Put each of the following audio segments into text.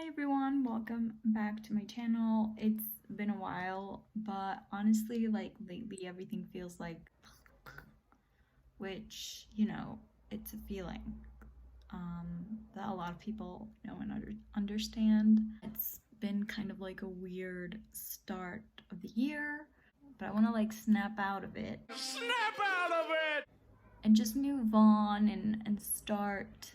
Hi everyone, welcome back to my channel. It's been a while, but honestly, like lately everything feels like which, it's a feeling that a lot of people know and understand. It's been kind of like a weird start of the year, but I want to like snap out of it. Snap out of it! And just move on and start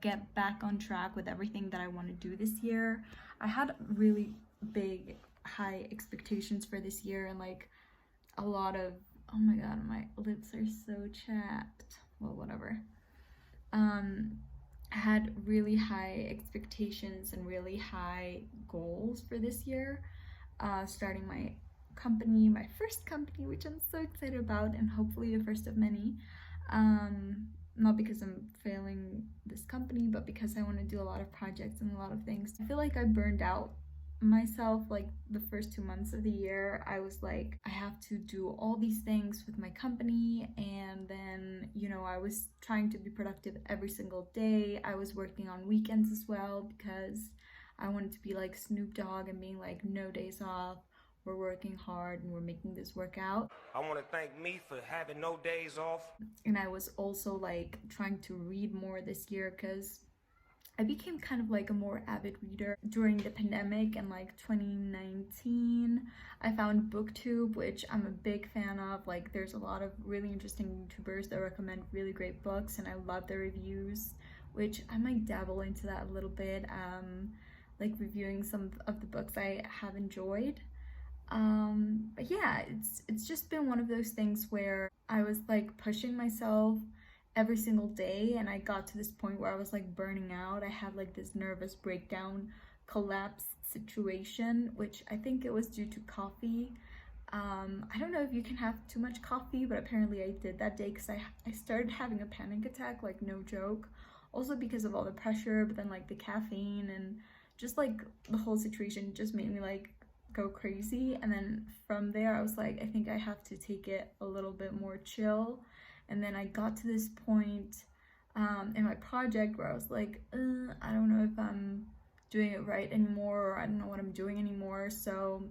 get back on track with everything that I want to do this year. I had really big, high expectations for this year and like a lot of, oh my god, my lips are so chapped. Well, whatever. I had really high expectations and really high goals for this year. Starting my company, my first company, which I'm so excited about, and hopefully the first of many. Not because I'm failing this company, but because I want to do a lot of projects and a lot of things. I feel like I burned out myself like the first 2 months of the year. I was like, I have to do all these things with my company, and then I was trying to be productive every single day. I was working on weekends as well because I wanted to be like Snoop Dogg and being like, no days off, we're working hard and we're making this work out. I want to thank me for having no days off. And I was also like trying to read more this year because I became kind of like a more avid reader during the pandemic and like 2019. I found BookTube, which I'm a big fan of. Like there's a lot of really interesting YouTubers that recommend really great books and I love their reviews, which I might dabble into that a little bit, like reviewing some of the books I have enjoyed. But yeah, it's just been one of those things where I was like pushing myself every single day and I got to this point where I was like burning out. I had like this nervous breakdown collapse situation, which I think it was due to coffee. I don't know if you can have too much coffee, but apparently I did that day because I started having a panic attack, like no joke. Also because of all the pressure, but then like the caffeine and just like the whole situation just made me like go crazy. And then from there I was like, I think I have to take it a little bit more chill. And then I got to this point in my project where I was like, I don't know if I'm doing it right anymore, or I don't know what I'm doing anymore. So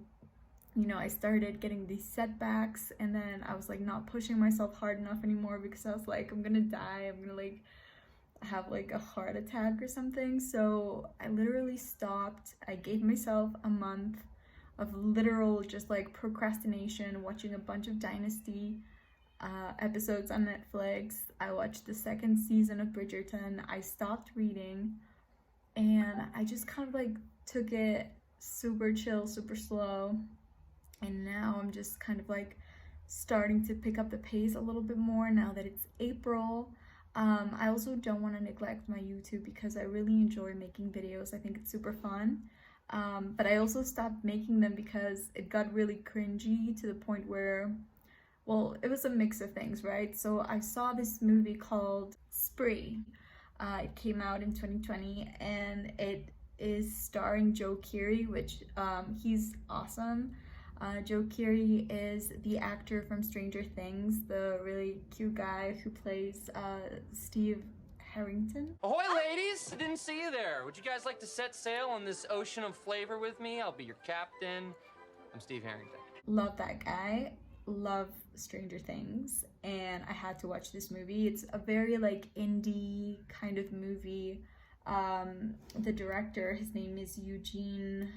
I started getting these setbacks, and then I was like not pushing myself hard enough anymore because I was like, I'm gonna die, I'm gonna like have like a heart attack or something. So I literally stopped. I gave myself a month of literal just like procrastination, watching a bunch of Dynasty episodes on Netflix. I watched the second season of Bridgerton. I stopped reading and I just kind of like took it super chill, super slow. And now I'm just kind of like starting to pick up the pace a little bit more now that it's April. I also don't want to neglect my YouTube because I really enjoy making videos. I think it's super fun. But I also stopped making them because it got really cringy to the point where, well, it was a mix of things, right? So I saw this movie called Spree. It came out in 2020 and it is starring Joe Keery, which he's awesome. Joe Keery is the actor from Stranger Things, the really cute guy who plays Steve Harrington. Ahoy, ladies! I didn't see you there. Would you guys like to set sail on this ocean of flavor with me? I'll be your captain. I'm Steve Harrington. Love that guy. Love Stranger Things. And I had to watch this movie. It's a very like indie kind of movie. The director, his name is Eugene.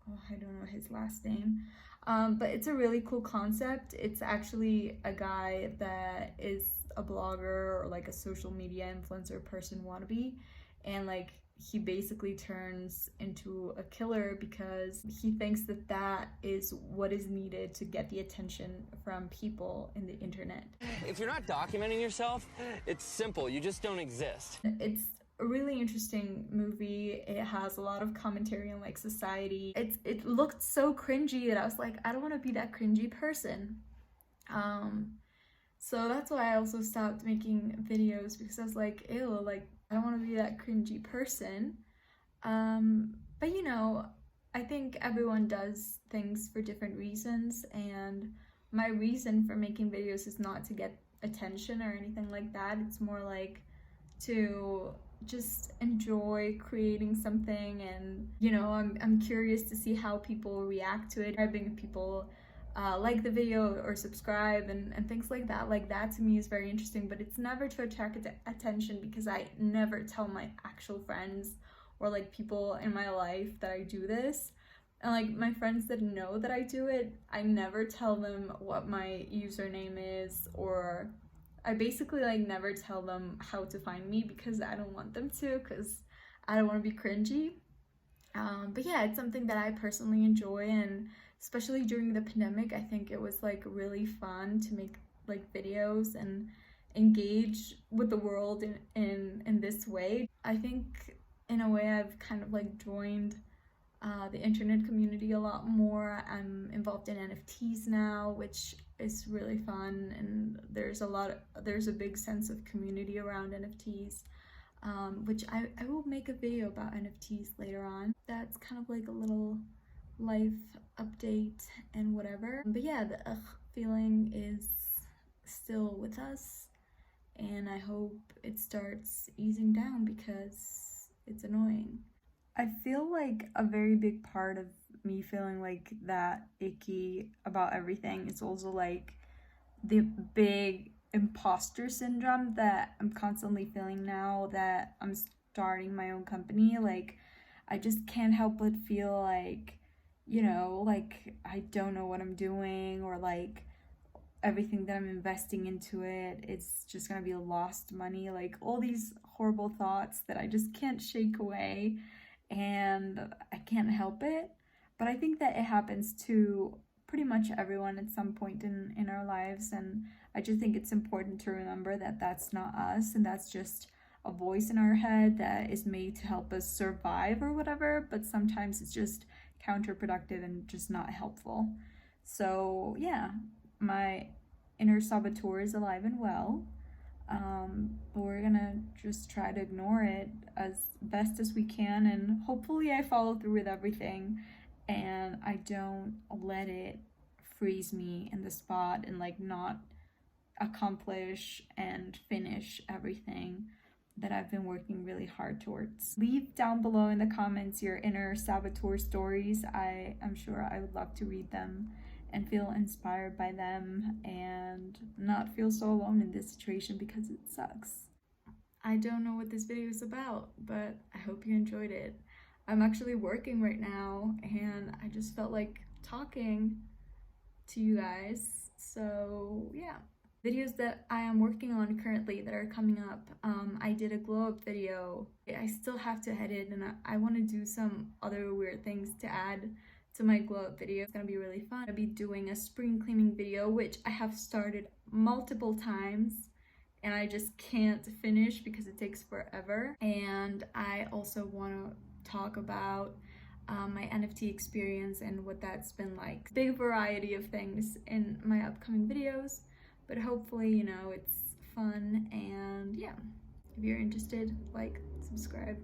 Oh, I don't know his last name. But it's a really cool concept. It's actually a guy that is a blogger or like a social media influencer person wannabe, and like he basically turns into a killer because he thinks that that is what is needed to get the attention from people in the internet. If you're not documenting yourself, it's simple. You just don't exist. It's a really interesting movie. It has a lot of commentary on like society. It looked so cringy that I was like, I don't want to be that cringy person. So that's why I also stopped making videos, because I was like, ew, like I don't want to be that cringy person. But I think everyone does things for different reasons, and my reason for making videos is not to get attention or anything like that. It's more like to just enjoy creating something, and you know, I'm curious to see how people react to it. Having people like the video or subscribe and things like that. Like that to me is very interesting, but it's never to attract attention, because I never tell my actual friends or like people in my life that I do this. And like my friends that know that I do it, I never tell them what my username is, or I basically like never tell them how to find me, because I don't want them to, because I don't want to be cringy. But yeah, it's something that I personally enjoy, and especially during the pandemic, I think it was like really fun to make like videos and engage with the world in this way. I think in a way I've kind of like joined the internet community a lot more. I'm involved in NFTs now, which is really fun, and there's a big sense of community around NFTs, which I will make a video about NFTs later on. That's kind of like a little life update and whatever. But yeah, the feeling is still with us, and I hope it starts easing down because it's annoying. I feel like a very big part of me feeling like that icky about everything is also like the big imposter syndrome that I'm constantly feeling now that I'm starting my own company. Like, I just can't help but feel like, you know, like I don't know what I'm doing, or like everything that I'm investing into it, it's just gonna be lost money. Like all these horrible thoughts that I just can't shake away, and I can't help it. But I think that it happens to pretty much everyone at some point in our lives, and I just think it's important to remember that that's not us, and that's just a voice in our head that is made to help us survive or whatever, but sometimes it's just counterproductive and just not helpful. So yeah, my inner saboteur is alive and well. But we're gonna just try to ignore it as best as we can, and hopefully I follow through with everything and I don't let it freeze me in the spot and like not accomplish and finish everything that I've been working really hard towards. Leave down below in the comments your inner saboteur stories. I'm sure I would love to read them and feel inspired by them and not feel so alone in this situation, because it sucks. I don't know what this video is about, but I hope you enjoyed it. I'm actually working right now and I just felt like talking to you guys. So yeah. Videos that I am working on currently that are coming up. I did a glow up video. I still have to edit, and I want to do some other weird things to add to my glow up video. It's gonna be really fun. I'll be doing a spring cleaning video, which I have started multiple times and I just can't finish because it takes forever. And I also want to talk about my NFT experience and what that's been like. Big variety of things in my upcoming videos, but hopefully, you know, it's fun. And yeah, if you're interested, like, subscribe,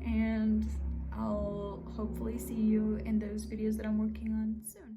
and I'll hopefully see you in those videos that I'm working on soon.